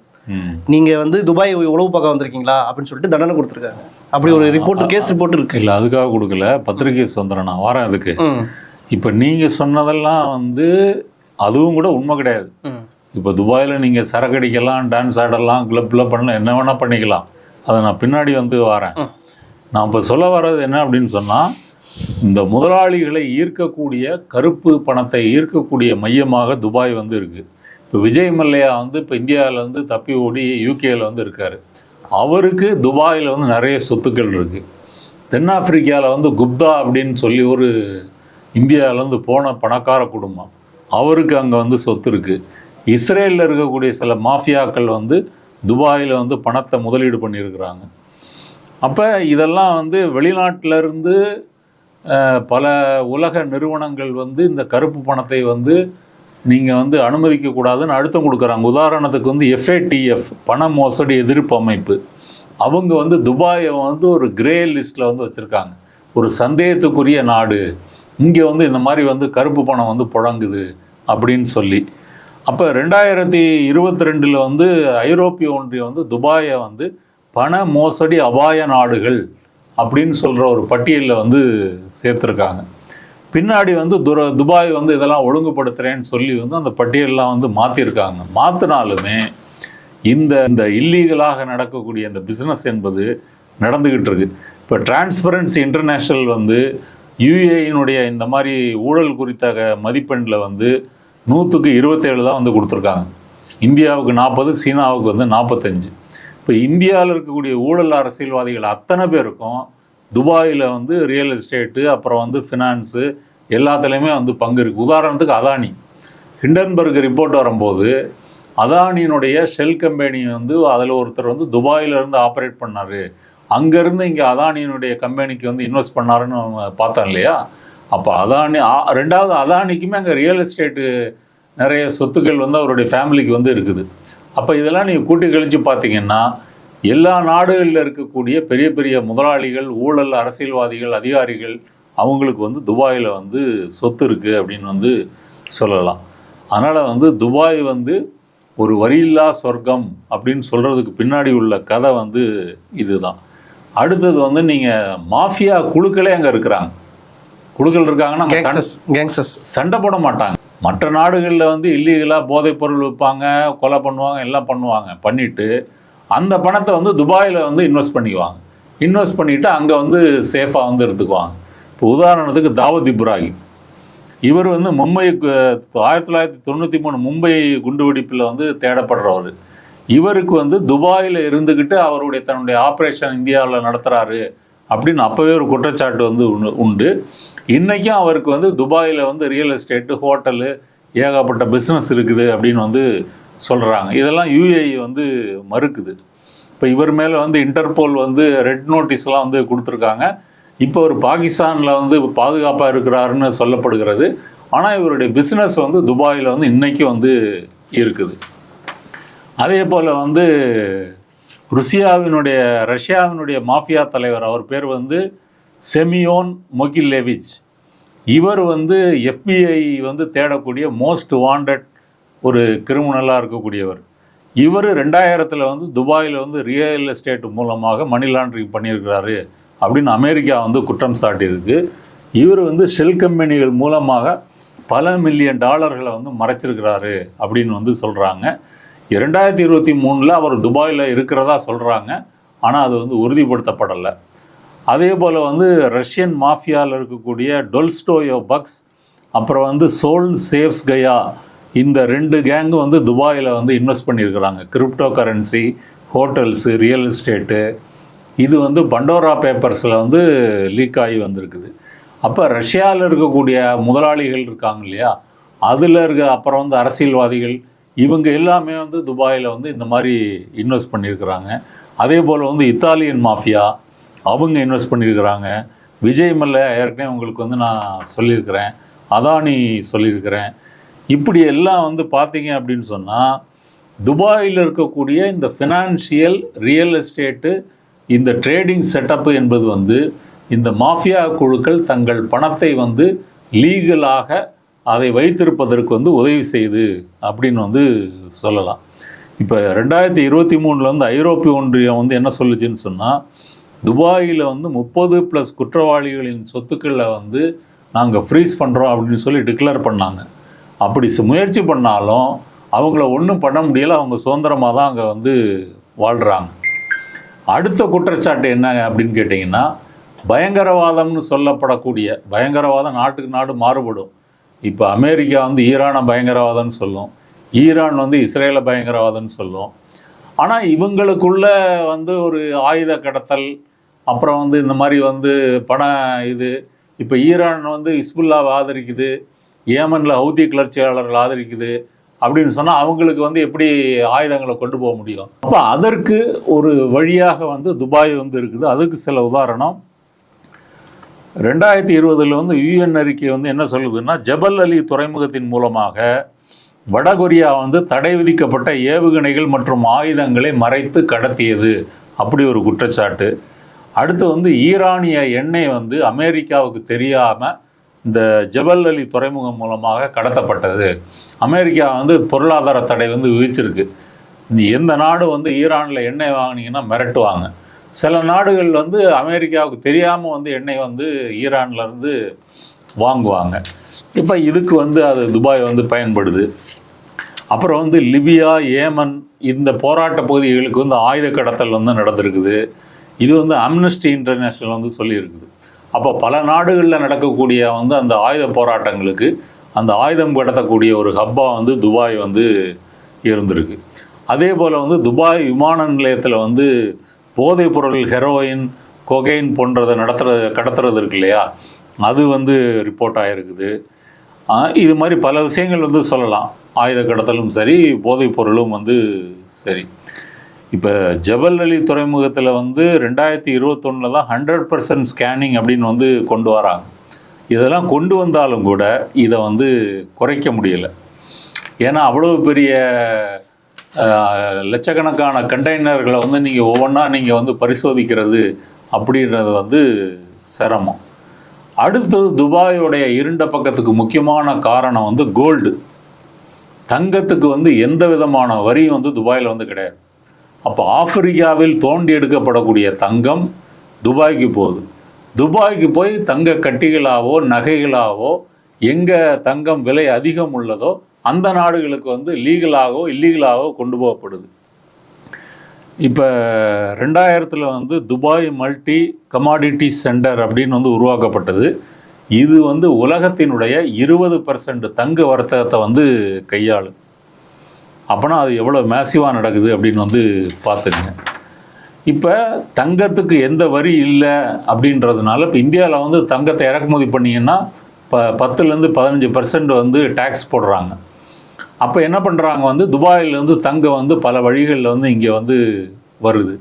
[SPEAKER 1] நீங்கள் வந்து துபாய் உளவு பார்க்க வந்திருக்கீங்களா அப்படின்னு சொல்லிட்டு தண்டனை கொடுத்துருக்காங்க. அப்படி ஒரு கேஸ் ரிப்போர்ட் இருக்கு.
[SPEAKER 2] இல்லை, அதுக்காக கொடுக்கல, பத்திரிகை சுதந்திரம், நான் வரேன் அதுக்கு. இப்போ நீங்கள் சொன்னதெல்லாம் வந்து அதுவும் கூட உண்மை கிடையாது. இப்போ துபாயில் நீங்கள் சரக்கு அடிக்கலாம், டான்ஸ் ஆடலாம், கிளப்பில் பண்ணலாம், என்ன வேணால் பண்ணிக்கலாம். அதை நான் பின்னாடி வந்து வரேன். நான் இப்போ சொல்ல வர்றது என்ன அப்படின்னு சொன்னால், இந்த முதலாளிகளை ஈர்க்கக்கூடிய கருப்பு பணத்தை ஈர்க்கக்கூடிய மையமாக துபாய் வந்து இருக்குது. இப்போ விஜய் மல்லையா வந்து இப்போ இந்தியாவில் வந்து தப்பி ஓடி யூகேயில் வந்து இருக்கார். அவருக்கு துபாயில் வந்து நிறைய சொத்துக்கள் இருக்குது. தென்னாப்பிரிக்காவில் வந்து குப்தா அப்படின்னு சொல்லி ஒரு இந்தியாவிலேருந்து போன பணக்கார குடும்பம், அவருக்கு அங்கே வந்து சொத்து இருக்குது. இஸ்ரேலில் இருக்கக்கூடிய சில மாஃபியாக்கள் வந்து துபாயில் வந்து பணத்தை முதலீடு பண்ணியிருக்கிறாங்க. அப்போ இதெல்லாம் வந்து வெளிநாட்டிலேருந்து பல உலக நிறுவனங்கள் வந்து இந்த கருப்பு பணத்தை வந்து நீங்கள் வந்து அனுமதிக்கக்கூடாதுன்னு அழுத்தம் கொடுக்குறாங்க. உதாரணத்துக்கு வந்து FATF, பண மோசடி எதிர்ப்பு அமைப்பு, அவங்க வந்து துபாயை வந்து ஒரு கிரே லிஸ்ட்டில் வந்து வச்சுருக்காங்க. ஒரு சந்தேகத்துக்குரிய நாடு, இங்கே வந்து இந்த மாதிரி வந்து கருப்பு பணம் வந்து புழங்குது அப்படின்னு சொல்லி. அப்போ 2022 வந்து ஐரோப்பிய ஒன்றியம் வந்து துபாயை வந்து பண மோசடி அபாய நாடுகள் அப்படின்னு சொல்கிற ஒரு பட்டியலில் வந்து சேர்த்துருக்காங்க. பின்னாடி வந்து துபாய் வந்து இதெல்லாம் ஒழுங்குபடுத்துகிறேன்னு சொல்லி வந்து அந்த பட்டியலெலாம் வந்து மாற்றிருக்காங்க. மாற்றினாலுமே இந்த இல்லீகலாக நடக்கக்கூடிய இந்த பிஸ்னஸ் என்பது நடந்துக்கிட்டு இருக்கு. இப்போ டிரான்ஸ்பரன்சி இன்டர்நேஷ்னல் வந்து UAE-னுடைய இந்த மாதிரி ஊழல் குறித்த மதிப்பெண்ணில் வந்து 100க்கு 27 தான் வந்து கொடுத்துருக்காங்க. இந்தியாவுக்கு 40, சீனாவுக்கு வந்து 45. இப்போ இந்தியாவில் இருக்கக்கூடிய ஊழல் அரசியல்வாதிகள் அத்தனை பேருக்கும் துபாயில் வந்து ரியல் எஸ்டேட்டு, அப்புறம் வந்து ஃபினான்ஸு, எல்லாத்துலேயுமே வந்து பங்கு இருக்குது. உதாரணத்துக்கு அதானி, ஹிண்டன்பர்க் ரிப்போர்ட் வரும்போது அதானியினுடைய ஷெல் கம்பெனி வந்து அதில் ஒருத்தர் வந்து துபாயிலேருந்து ஆப்ரேட் பண்ணார், அங்கேருந்து இங்கே அதானியினுடைய கம்பெனிக்கு வந்து இன்வெஸ்ட் பண்ணாருன்னு பார்த்தோம் இல்லையா. அப்போ ரெண்டாவது அதானிக்குமே அங்கே ரியல் எஸ்டேட்டு நிறைய சொத்துக்கள் வந்து அவருடைய ஃபேமிலிக்கு வந்து இருக்குது. அப்போ இதெல்லாம் நீங்கள் கூட்டி கழித்து பார்த்தீங்கன்னா எல்லா நாடுகளில் இருக்கக்கூடிய பெரிய பெரிய முதலாளிகள், ஊழல் அரசியல்வாதிகள், அதிகாரிகள், அவங்களுக்கு வந்து துபாயில் வந்து சொத்து இருக்குது அப்படின்னு வந்து சொல்லலாம். அதனால் வந்து துபாய் வந்து ஒரு வரியில்லா சொர்க்கம் அப்படின்னு சொல்கிறதுக்கு பின்னாடி உள்ள கதை வந்து இதுதான். அடுத்தது வந்து நீங்கள் மாஃபியா குழுக்களே அங்கே இருக்கிறாங்க. குழுக்கள் இருக்காங்கன்னா சண்டை போட மாட்டாங்க. மற்ற நாடுகளில் வந்து இல்லீகலாக போதைப் பொருள் விற்பாங்க, கொலை பண்ணுவாங்க, எல்லாம் பண்ணுவாங்க. பண்ணிவிட்டு அந்த பணத்தை வந்து துபாயில் வந்து இன்வெஸ்ட் பண்ணிவிட்டு அங்கே வந்து சேஃபாக வந்து எடுத்துக்குவாங்க. இப்போ உதாரணத்துக்கு தாவூத் இப்ராஹிம், இவர் வந்து மும்பை 1993 மும்பை குண்டுவெடிப்பில் வந்து தேடப்படுறவர். இவருக்கு வந்து துபாயில் இருந்துக்கிட்டு அவருடைய தன்னுடைய ஆப்ரேஷன் இந்தியாவில் நடத்துகிறாரு அப்படின்னு அப்போவே ஒரு குற்றச்சாட்டு வந்து உண்டு. இன்றைக்கும் அவருக்கு வந்து துபாயில் வந்து ரியல் எஸ்டேட்டு, ஹோட்டலு, ஏகப்பட்ட பிஸ்னஸ் இருக்குது அப்படின்னு வந்து சொல்கிறாங்க. இதெல்லாம் UAE வந்து மறுக்குது. இப்போ இவர் மேலே வந்து இன்டர்போல் வந்து ரெட் நோட்டீஸ்லாம் வந்து கொடுத்துருக்காங்க. இப்போ ஒரு பாகிஸ்தானில் வந்து பாதுகாப்பாக இருக்கிறாருன்னு சொல்லப்படுகிறது. ஆனால் இவருடைய பிஸ்னஸ் வந்து துபாயில் வந்து இன்றைக்கும் வந்து இருக்குது. அதே போல் வந்து ரஷ்யாவினுடைய மாஃபியா தலைவர், அவர் பேர் வந்து செமியோன் மொகிலேவிச். இவர் வந்து FBI வந்து தேடக்கூடிய மோஸ்ட் வாண்டட் ஒரு கிரிமினலாக இருக்கக்கூடியவர். இவர் 2000 வந்து துபாயில் வந்து ரியல் எஸ்டேட் மூலமாக மணி லாண்ட்ரிங் பண்ணியிருக்கிறாரு அப்படின்னு அமெரிக்கா வந்து குற்றம் சாட்டியிருக்கு. இவர் வந்து ஷெல் கம்பெனிகள் மூலமாக பல மில்லியன் டாலர்களை வந்து மறைச்சிருக்கிறாரு அப்படின்னு வந்து சொல்கிறாங்க. 2023 அவர் துபாயில் இருக்கிறதா சொல்கிறாங்க. ஆனால் அது வந்து உறுதிப்படுத்தப்படலை. அதே போல் வந்து ரஷ்யன் மாஃபியாவில் இருக்கக்கூடிய டொல்ஸ்டோயோ பக்ஸ், அப்புறம் வந்து சோல் சேவ்ஸ் கயா, இந்த 2 கேங்கு வந்து துபாயில் வந்து இன்வெஸ்ட் பண்ணியிருக்கிறாங்க. Crypto currency, hotels, real estate. இது வந்து பண்டோரா பேப்பர்ஸில் வந்து லீக் ஆகி வந்திருக்குது. அப்போ ரஷ்யாவில் இருக்கக்கூடிய முதலாளிகள் இருக்காங்க இல்லையா, அதில் அப்புறம் வந்து அரசியல்வாதிகள், இவங்க எல்லாமே வந்து துபாயில் வந்து இந்த மாதிரி இன்வெஸ்ட் பண்ணியிருக்கிறாங்க. அதே போல் வந்து இத்தாலியன் மாஃபியா, அவங்க இன்வெஸ்ட் பண்ணியிருக்கிறாங்க. விஜய் மல்லையா ஏற்கனவே உங்களுக்கு வந்து நான் சொல்லியிருக்கிறேன், அதானி சொல்லியிருக்கிறேன். இப்படி எல்லாம் வந்து பார்த்தீங்க அப்படின்னு சொன்னால் துபாயில் இருக்கக்கூடிய இந்த ஃபினான்ஷியல் ரியல் எஸ்டேட்டு இந்த ட்ரேடிங் செட்டப்பு என்பது வந்து இந்த மாஃபியா குழுக்கள் தங்கள் பணத்தை வந்து லீகலாக அதை வைத்திருப்பதற்கு வந்து உதவி செய்து அப்படின்னு வந்து சொல்லலாம். இப்போ 2023 வந்து ஐரோப்பிய ஒன்றியம் வந்து என்ன சொல்லுச்சுன்னு சொன்னால், துபாயில் வந்து 30+ குற்றவாளிகளின் சொத்துக்களை வந்து நாங்கள் ஃப்ரீஸ் பண்ணுறோம் அப்படின்னு சொல்லி டிக்ளேர் பண்ணாங்க. அப்படி முயற்சி பண்ணாலும் அவங்கள ஒன்றும் பண்ண முடியலை, அவங்க சுதந்திரமாக தான் அங்கே வந்து வாழ்கிறாங்க. அடுத்த குற்றச்சாட்டு என்ன அப்படின்னு கேட்டிங்கன்னா, பயங்கரவாதம்னு சொல்லப்படக்கூடிய பயங்கரவாதம் நாட்டுக்கு நாடு மாறுபடும். இப்போ அமெரிக்கா வந்து ஈரானை பயங்கரவாதம்னு சொல்லும், ஈரான் வந்து இஸ்ரேலை பயங்கரவாதம்னு சொல்லும். ஆனால் இவங்களுக்குள்ள வந்து ஒரு ஆயுத கடத்தல், அப்புறம் வந்து இந்த மாதிரி வந்து இது இப்போ ஈரான் வந்து ஹிஸ்புல்லாவை ஆதரிக்குது, ஏமனில் ஹவுதி கிளர்ச்சியாளர்கள் ஆதரிக்குது அப்படின்னு சொன்னால் அவங்களுக்கு வந்து எப்படி ஆயுதங்களை கொண்டு போக முடியும்? அப்போ அதற்கு ஒரு வழியாக வந்து துபாய் வந்து இருக்குது. அதுக்கு சில உதாரணம் 2020 வந்து UN அறிக்கை வந்து என்ன சொல்லுதுன்னா, ஜபல் அலி துறைமுகத்தின் மூலமாக வடகொரியா வந்து தடை விதிக்கப்பட்ட ஏவுகணைகள் மற்றும் ஆயுதங்களை மறைத்து கடத்தியது, அப்படி ஒரு குற்றச்சாட்டு. அடுத்து வந்து ஈரானிய எண்ணெய் வந்து அமெரிக்காவுக்கு தெரியாமல் இந்த ஜபல் அலி துறைமுகம் மூலமாக கடத்தப்பட்டது. அமெரிக்கா வந்து பொருளாதார தடை வந்து விதிச்சிருக்கு. எந்த நாடு வந்து ஈரானில் எண்ணெய் வாங்கினீங்கன்னா மிரட்டுவாங்க. சில நாடுகள் வந்து அமெரிக்காவுக்கு தெரியாமல் வந்து எண்ணெய் வந்து ஈரான்லேருந்து வாங்குவாங்க. இப்போ இதுக்கு வந்து அது துபாய் வந்து பயன்படுது. அப்புறம் வந்து லிபியா, ஏமன் இந்த போராட்ட பகுதிகளுக்கு வந்து ஆயுத கடத்தல் வந்து நடந்திருக்குது. இது வந்து அம்னஸ்டி இன்டர்நேஷ்னல் வந்து சொல்லியிருக்குது. அப்போ பல நாடுகளில் நடக்கக்கூடிய வந்து அந்த ஆயுத போராட்டங்களுக்கு அந்த ஆயுதம் கடத்தக்கூடிய ஒரு ஹப்பாக வந்து துபாய் வந்து இருந்திருக்கு. அதே போல் வந்து துபாய் விமான நிலையத்தில் வந்து போதைப் பொருள் ஹெரோயின், கொகைன் போன்றதை கடத்துறது இருக்கு இல்லையா, அது வந்து ரிப்போர்ட் ஆகிருக்குது. இது மாதிரி பல விஷயங்கள் வந்து சொல்லலாம். ஆயுத கடத்தலும் சரி, போதைப் பொருளும் வந்து சரி. இப்போ ஜபல் அலி துறைமுகத்தில் வந்து 2021 தான் 100% ஸ்கேனிங் அப்படின்னு வந்து கொண்டு வராங்க. இதெல்லாம் கொண்டு வந்தாலும் கூட இதை வந்து குறைக்க முடியலை. ஏன்னா அவ்வளோ பெரிய லட்சக்கணக்கான கண்டெய்னர்களை வந்து நீங்கள் ஒவ்வொன்றா நீங்கள் வந்து பரிசோதிக்கிறது அப்படின்றது வந்து சிரமம். அடுத்தது துபாயோடைய இருண்ட பக்கத்துக்கு முக்கியமான காரணம் வந்து கோல்டு. தங்கத்துக்கு வந்து எந்த விதமான வரியும் வந்து துபாயில் வந்து கிடையாது. அப்போ ஆப்பிரிக்காவில் தோண்டி எடுக்கப்படக்கூடிய தங்கம் துபாய்க்கு போகுது. துபாய்க்கு போய் தங்க கட்டிகளாவோ நகைகளாவோ எங்கே தங்கம் விலை அதிகம் உள்ளதோ அந்த நாடுகளுக்கு வந்து லீகலாகவோ இல்லீகலாகவோ கொண்டு போகப்படுது. இப்போ 2000 வந்து துபாய் மல்டி கமாடிட்டி சென்டர் அப்படின்னு வந்து உருவாக்கப்பட்டது. இது வந்து உலகத்தினுடைய 20% தங்க வர்த்தகத்தை வந்து கையாளும். அப்போனா அது எவ்வளோ மேசிவாக நடக்குது அப்படின்னு வந்து பார்த்துக்குங்க. இப்போ தங்கத்துக்கு எந்த வரி இல்லை அப்படின்றதுனால இப்போ இந்தியாவில் வந்து தங்கத்தை இறக்குமதி பண்ணிங்கன்னா 10% 15% வந்து டேக்ஸ் போடுறாங்க. அப்போ என்ன பண்ணுறாங்க வந்து துபாயிலேருந்து தங்கம் வந்து பல வழிகளில் வந்து இங்கே வந்து வருது.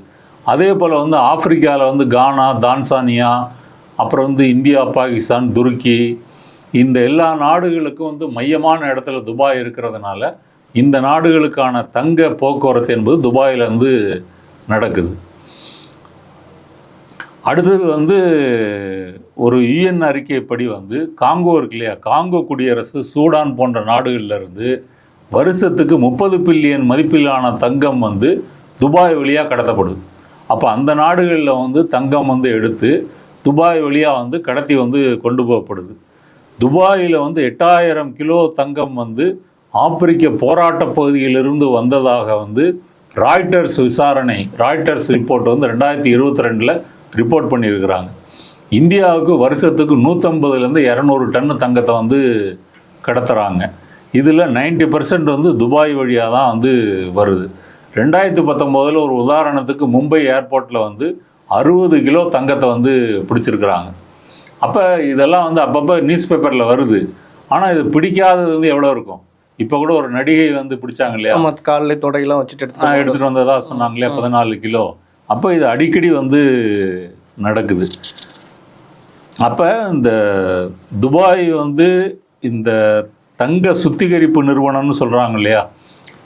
[SPEAKER 2] அதே போல் வந்து ஆப்பிரிக்காவில் வந்து கானா, தான்சானியா, அப்புறம் வந்து இந்தியா, பாகிஸ்தான், துருக்கி இந்த எல்லா நாடுகளுக்கும் வந்து மையமான இடத்துல துபாய் இருக்கிறதுனால இந்த நாடுகளுக்கான தங்க போக்குவரத்து என்பது துபாயிலேருந்து நடக்குது. அடுத்தது வந்து ஒரு UN அறிக்கைப்படி வந்து காங்கோ இருக்கு இல்லையா, காங்கோ குடியரசு, சூடான் போன்ற நாடுகளிலிருந்து வருஷத்துக்கு 30 பில்லியன் மதிப்பிலான தங்கம் வந்து துபாய் வழியாக கடத்தப்படுது. அப்போ அந்த நாடுகளில் வந்து தங்கம் வந்து எடுத்து துபாய் வழியாக வந்து கடத்தி வந்து கொண்டு போகப்படுது. துபாயில் வந்து 8000 கிலோ தங்கம் வந்து ஆப்பிரிக்க போராட்ட பகுதியிலிருந்து வந்ததாக வந்து ராய்ட்டர்ஸ் ரிப்போர்ட் வந்து 2022 ரிப்போர்ட் பண்ணியிருக்கிறாங்க. இந்தியாவுக்கு வருஷத்துக்கு 150லேருந்து 200 டன்னு தங்கத்தை வந்து கடத்துகிறாங்க. இதில் 90% வந்து துபாய் வழியாக தான் வந்து வருது. 2019 ஒரு உதாரணத்துக்கு மும்பை ஏர்போர்ட்டில் வந்து 60 கிலோ தங்கத்தை வந்து பிடிச்சிருக்கிறாங்க. அப்போ இதெல்லாம் வந்து அப்பப்போ நியூஸ் பேப்பரில் வருது. ஆனால் இது பிடிக்காதது வந்து எவ்வளோ இருக்கும்? இப்போ கூட ஒரு நடிகை வந்து பிடிச்சாங்க இல்லையா,
[SPEAKER 1] காலில் தொடையெல்லாம் வச்சுட்டு
[SPEAKER 2] எடுத்துகிட்டு வந்ததாக சொன்னாங்க இல்லையா, 14 கிலோ. அப்போ இது அடிக்கடி வந்து நடக்குது. அப்போ இந்த துபாய் வந்து இந்த தங்க சுத்திகரிப்பு நிறுவனம்னு சொல்கிறாங்க இல்லையா,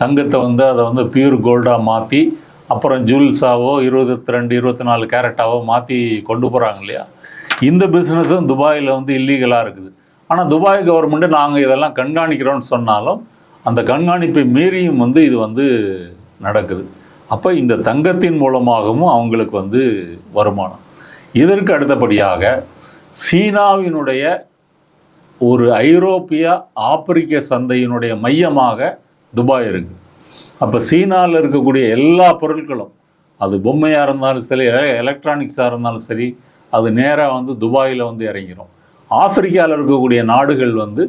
[SPEAKER 2] தங்கத்தை வந்து அதை வந்து பியூர் கோல்டாக மாற்றி அப்புறம் ஜுவல்ஸாவோ 22 24 கேரட்டாவோ மாற்றி கொண்டு போகிறாங்க இல்லையா, இந்த பிஸ்னஸும் துபாயில் வந்து இல்லீகலாக இருக்குது. ஆனால் துபாய் கவர்மெண்ட்டு நாங்கள் இதெல்லாம் கண்காணிக்கிறோன்னு சொன்னாலும் அந்த கண்காணிப்பை மீறியும் வந்து இது வந்து நடக்குது. அப்போ இந்த தங்கத்தின் மூலமாகவும் அவங்களுக்கு வந்து வருமானம். இதற்கு அடுத்தபடியாக சீனாவினுடைய ஒரு ஐரோப்பிய ஆப்பிரிக்க சந்தையினுடைய மையமாக துபாய் இருக்குது. அப்போ சீனாவில் இருக்கக்கூடிய எல்லா பொருட்களும், அது பொம்மையாக இருந்தாலும் சரி, எலக்ட்ரானிக்ஸாக இருந்தாலும் சரி, அது நேராக வந்து துபாயில் வந்து இறங்கிடும். ஆப்பிரிக்காவில் இருக்கக்கூடிய நாடுகள் வந்து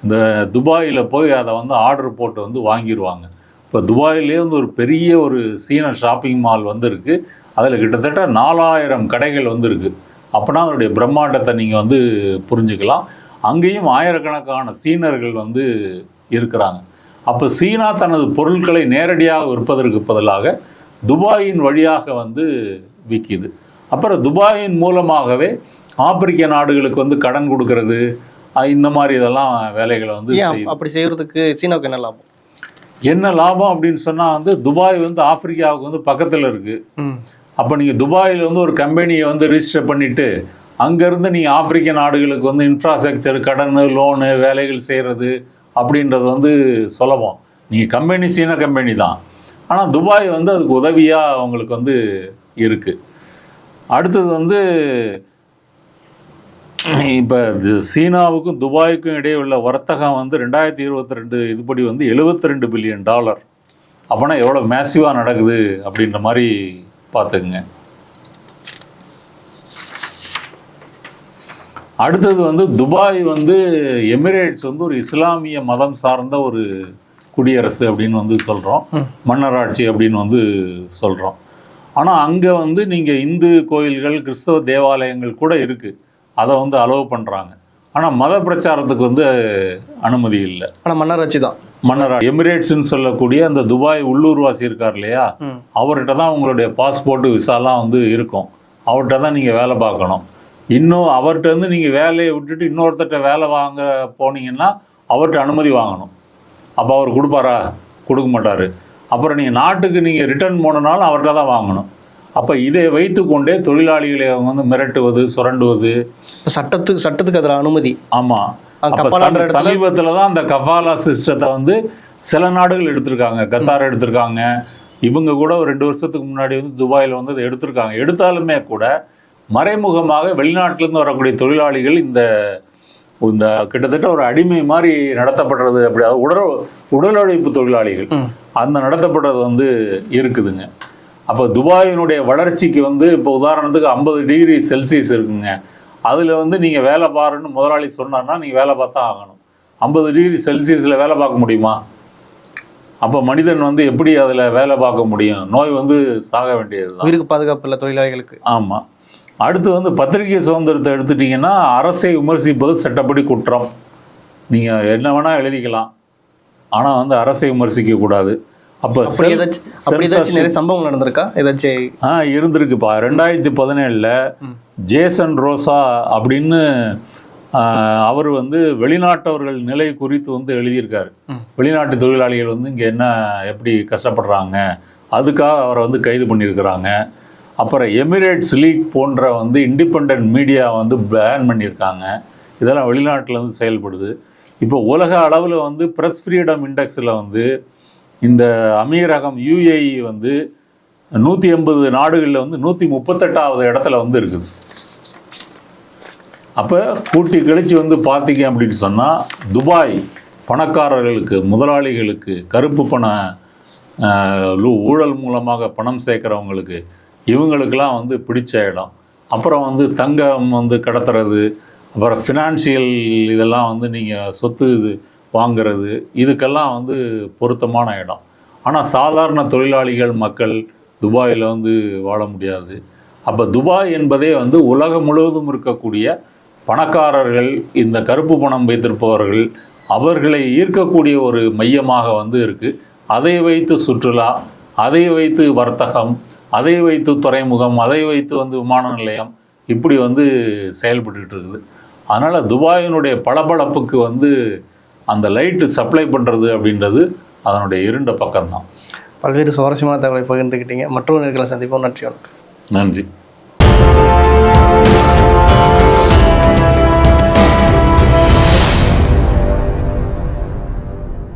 [SPEAKER 2] இந்த துபாயில் போய் அதை வந்து ஆர்டர் போட்டு வந்து வாங்கிடுவாங்க. இப்போ துபாயிலே வந்து ஒரு பெரிய ஒரு சீன ஷாப்பிங் மால் வந்து இருக்குது. அதில் கிட்டத்தட்ட 4000 கடைகள் வந்து இருக்குது. அப்படின்னா அதனுடைய பிரம்மாண்டத்தை நீங்கள் வந்து புரிஞ்சுக்கலாம். அங்கேயும் ஆயிரக்கணக்கான சீனர்கள் வந்து இருக்கிறாங்க. அப்போ சீனா தனது பொருட்களை நேரடியாக விற்பதற்கு பதிலாக துபாயின் வழியாக வந்து விற்கிது. அப்புறம் துபாயின் மூலமாகவே ஆப்பிரிக்க நாடுகளுக்கு வந்து கடன் கொடுக்கறது, இந்த மாதிரி இதெல்லாம் வேலைகளை வந்து
[SPEAKER 1] அப்படி செய்கிறதுக்கு சீனாவுக்கு என்ன லாபம்?
[SPEAKER 2] என்ன லாபம் அப்படின்னு சொன்னால் வந்து துபாய் வந்து ஆப்பிரிக்காவுக்கு வந்து பக்கத்தில் இருக்குது. அப்போ நீங்கள் துபாயில் வந்து ஒரு கம்பெனியை வந்து ரிஜிஸ்டர் பண்ணிவிட்டு அங்கேருந்து நீங்கள் ஆப்பிரிக்க நாடுகளுக்கு வந்து இன்ஃப்ராஸ்ட்ரக்சர், கடன், லோனு, வேலைகள் செய்கிறது அப்படின்றது வந்து சுலபம். நீங்கள் கம்பெனி சீன கம்பெனி தான், ஆனால் துபாய் வந்து அதுக்கு உதவியாக அவங்களுக்கு வந்து இருக்குது. அடுத்தது வந்து இப்போ சீனாவுக்கும் துபாய்க்கும் இடையே உள்ள வர்த்தகம் வந்து 2022 இதுபடி வந்து $72 பில்லியன். அப்போனா எவ்வளோ மேசிவாக நடக்குது அப்படின்ற மாதிரி பார்த்துக்குங்க. அடுத்தது வந்து துபாய் வந்து எமிரேட்ஸ் வந்து ஒரு இஸ்லாமிய மதம் சார்ந்த ஒரு குடியரசு அப்படின்னு வந்து சொல்கிறோம், மன்னராட்சி அப்படின்னு வந்து சொல்கிறோம். ஆனால் அங்கே வந்து நீங்கள் இந்து கோயில்கள், கிறிஸ்தவ தேவாலயங்கள் கூட இருக்குது, அதை வந்து அலோவ் பண்ணுறாங்க. ஆனால் மத பிரச்சாரத்துக்கு வந்து அனுமதி இல்லை.
[SPEAKER 1] ஆனால் மன்னராட்சி தான்.
[SPEAKER 2] மன்னராட்சி. எமிரேட்ஸ்ன்னு சொல்லக்கூடிய அந்த துபாய் உள்ளூர்வாசி இருக்கார் இல்லையா, அவர்கிட்ட தான் உங்களுடைய பாஸ்போர்ட்டு, விசாலாம் வந்து இருக்கும். அவர்கிட்ட தான் நீங்கள் வேலை பார்க்கணும். இன்னும் அவர்கிட்ட வந்து நீங்கள் வேலையை விட்டுட்டு இன்னொருத்தட்ட வேலை வாங்க போனீங்கன்னா அவர்கிட்ட அனுமதி வாங்கணும். அப்போ அவர் கொடுப்பாரா? கொடுக்க மாட்டார். அப்புறம் நீங்கள் நாட்டுக்கு நீங்கள் ரிட்டர்ன் போனனாலும் அவர்கிட்ட தான் வாங்கணும். அப்போ இதை வைத்து கொண்டே தொழிலாளிகளை அவங்க வந்து மிரட்டுவது, சுரண்டுவது.
[SPEAKER 1] சட்டத்துக்கு அதில் அனுமதி.
[SPEAKER 2] ஆமாம். சமீபத்தில் தான் அந்த கஃபாலா சிஸ்டத்தை வந்து சில நாடுகள் எடுத்திருக்காங்க. கத்தார் எடுத்திருக்காங்க. இவங்க கூட ஒரு 2 வருஷத்துக்கு முன்னாடி வந்து துபாயில் வந்து அதை எடுத்திருக்காங்க. எடுத்தாலுமே கூட மறைமுகமாக வெளிநாட்டிலேருந்து வரக்கூடிய தொழிலாளிகள் இந்த கிட்டத்தட்ட ஒரு அடிமை மாதிரி நடத்தப்படுறது. அப்படி உடல் உழைப்பு தொழிலாளிகள் அந்த நடத்தப்படுறது வந்து இருக்குதுங்க. அப்போ துபாயினுடைய வளர்ச்சிக்கு வந்து இப்போ உதாரணத்துக்கு 50 டிகிரி செல்சியஸ் இருக்குங்க. அதில் வந்து நீங்கள் வேலை பாருன்னு முதலாளி சொன்னார்னா நீங்கள் வேலை பார்த்தா ஆகணும். 50 டிகிரி செல்சியஸில் வேலை பார்க்க முடியுமா? அப்போ மனிதன் வந்து எப்படி அதில் வேலை பார்க்க முடியும்? நோய் வந்து சாக வேண்டியது தான்.
[SPEAKER 1] உயிருக்கு பாதுகாப்பு இல்லை தொழிலாளிகளுக்கு.
[SPEAKER 2] ஆமாம். அடுத்து வந்து பத்திரிகை சுதந்திரத்தை எடுத்துட்டிங்கன்னா அரசை விமர்சிப்பது சட்டப்படி குற்றம். நீங்கள் என்ன வேணால் எழுதிக்கலாம், ஆனால் வந்து அரசை விமர்சிக்கக்கூடாது. அப்போ
[SPEAKER 1] நிறைய சம்பவம் நடந்திருக்கா? ஏதாச்சும்
[SPEAKER 2] இருந்திருக்குப்பா. 2017 ஜேசன் ரோசா அப்படின்னு அவர் வந்து வெளிநாட்டவர்கள் நிலை குறித்து வந்து எழுதியிருக்காரு. வெளிநாட்டு தொழிலாளிகள் வந்து இங்கே என்ன எப்படி கஷ்டப்படுறாங்க, அதுக்காக அவரை வந்து கைது பண்ணியிருக்கிறாங்க. அப்புறம் எமிரேட்ஸ் லீக் போன்ற வந்து இண்டிபெண்ட் மீடியா வந்து பேன் பண்ணியிருக்காங்க. இதெல்லாம் வெளிநாட்டில் வந்து செயல்படுது. இப்போ உலக அளவில் வந்து ப்ரெஸ் ஃப்ரீடம் இண்டெக்ஸில் வந்து இந்த அமீரகம் UAE வந்து 180 நாடுகளில் வந்து 138வது இடத்துல வந்து இருக்குது. அப்போ கூட்டி கழிச்சு வந்து பார்த்தீங்க அப்படின்னு சொன்னால் துபாய் பணக்காரர்களுக்கு, முதலாளிகளுக்கு, கருப்பு பண ஊழல் மூலமாக பணம் சேர்க்குறவங்களுக்கு, இவங்களுக்கெல்லாம் வந்து பிடிச்ச இடம். அப்புறம் வந்து தங்கம் வந்து கடத்துறது, அப்புறம் ஃபினான்ஷியல் இதெல்லாம் வந்து நீங்கள் சொத்து வாங்கிறது, இதுக்கெல்லாம் வந்து பொருத்தமான இடம். ஆனால் சாதாரண தொழிலாளிகள் மக்கள் துபாயில் வந்து வாழ முடியாது. அப்போ துபாய் என்பதே வந்து உலகம் முழுவதும் இருக்கக்கூடிய பணக்காரர்கள், இந்த கருப்பு பணம் வைத்திருப்பவர்கள், அவர்களை ஈர்க்கக்கூடிய ஒரு மையமாக வந்து இருக்குது. அதை வைத்து சுற்றுலா, அதை வைத்து வர்த்தகம், அதை வைத்து துறைமுகம், அதை வைத்து வந்து விமான நிலையம், இப்படி வந்து செயல்பட்டுக்கிட்டு இருக்குது. அதனால் துபாயினுடைய பளபளப்புக்கு வந்து அந்த லைட்டு சப்ளை பண்ணுறது அப்படின்றது அதனுடைய இருண்ட பக்கம்தான்.
[SPEAKER 1] பல்வேறு சுவாரஸ்யமான தகவலை பகிர்ந்துக்கிட்டீங்க. மற்றொரு நேர்களை சந்திப்போம். நன்றி. வணக்கம்.
[SPEAKER 2] நன்றி.